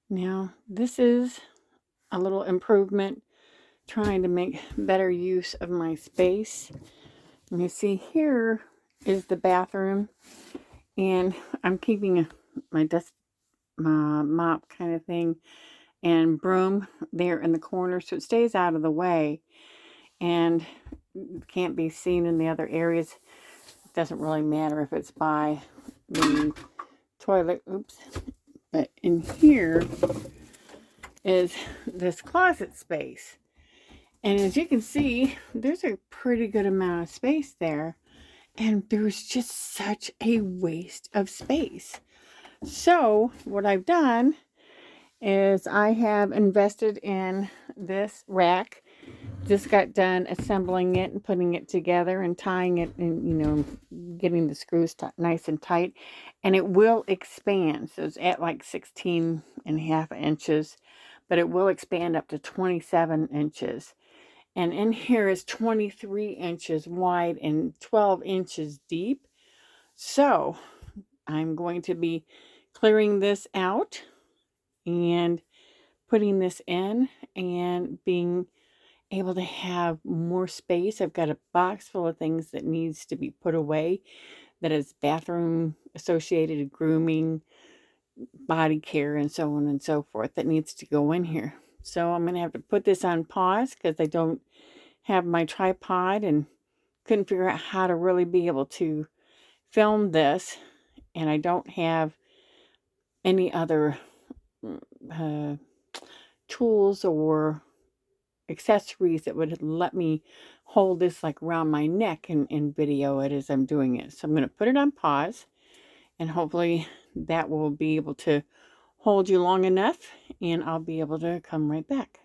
Now, this is a little improvement, trying to make better use of my space. And you see here is the bathroom, and I'm keeping my dust mop kind of thing and broom there in the corner so it stays out of the way and can't be seen in the other areas. It doesn't really matter if it's by the toilet. Oops. But in here is this closet space. And as you can see, there's a pretty good amount of space there. And there's just such a waste of space. So what I've done is I have invested in this rack. Just got done assembling it and putting it together and tying it and, getting the screws nice and tight. And it will expand. So it's at like 16.5 inches, but it will expand up to 27 inches. And in here is 23 inches wide and 12 inches deep. So I'm going to be clearing this out and putting this in and being able to have more space. I've got a box full of things that needs to be put away, that is bathroom associated, grooming, body care, and so on and so forth, that needs to go in here. So I'm going to have to put this on pause because I don't have my tripod and couldn't figure out how to really be able to film this. And I don't have any other uh, tools or accessories that would let me hold this like around my neck and video it as I'm doing it. So I'm going to put it on pause, and hopefully that will be able to hold you long enough, and I'll be able to come right back.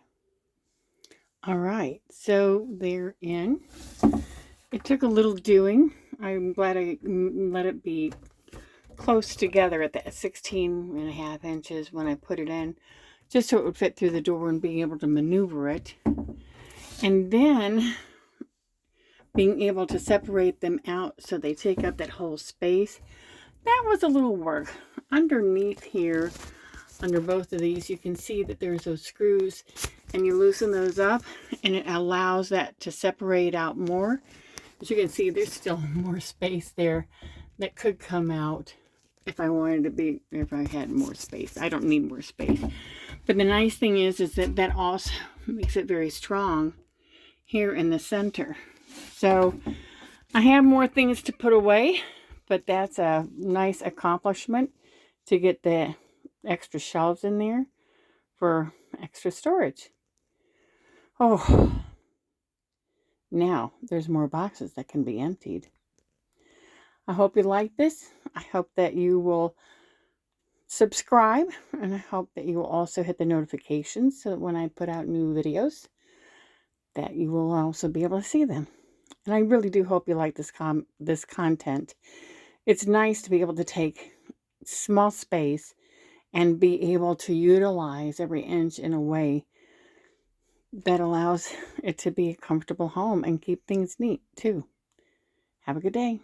All right, so they're in. It took a little doing. I'm glad I let it be close together at that 16.5 inches when I put it in, just so it would fit through the door and be able to maneuver it. And then being able to separate them out so they take up that whole space, that was a little work. Underneath here, under both of these, you can see that there's those screws, and you loosen those up and it allows that to separate out more. As you can see, there's still more space there that could come out if I wanted to be, if I had more space. I don't need more space. But the nice thing is that that also makes it very strong here in the center. So I have more things to put away, but that's a nice accomplishment to get the extra shelves in there for extra storage. Oh, now there's more boxes that can be emptied. I hope you like this. I hope that you will subscribe, and I hope that you will also hit the notifications so that when I put out new videos, that you will also be able to see them. And I really do hope you like this content. It's nice to be able to take small space and be able to utilize every inch in a way that allows it to be a comfortable home and keep things neat too. Have a good day.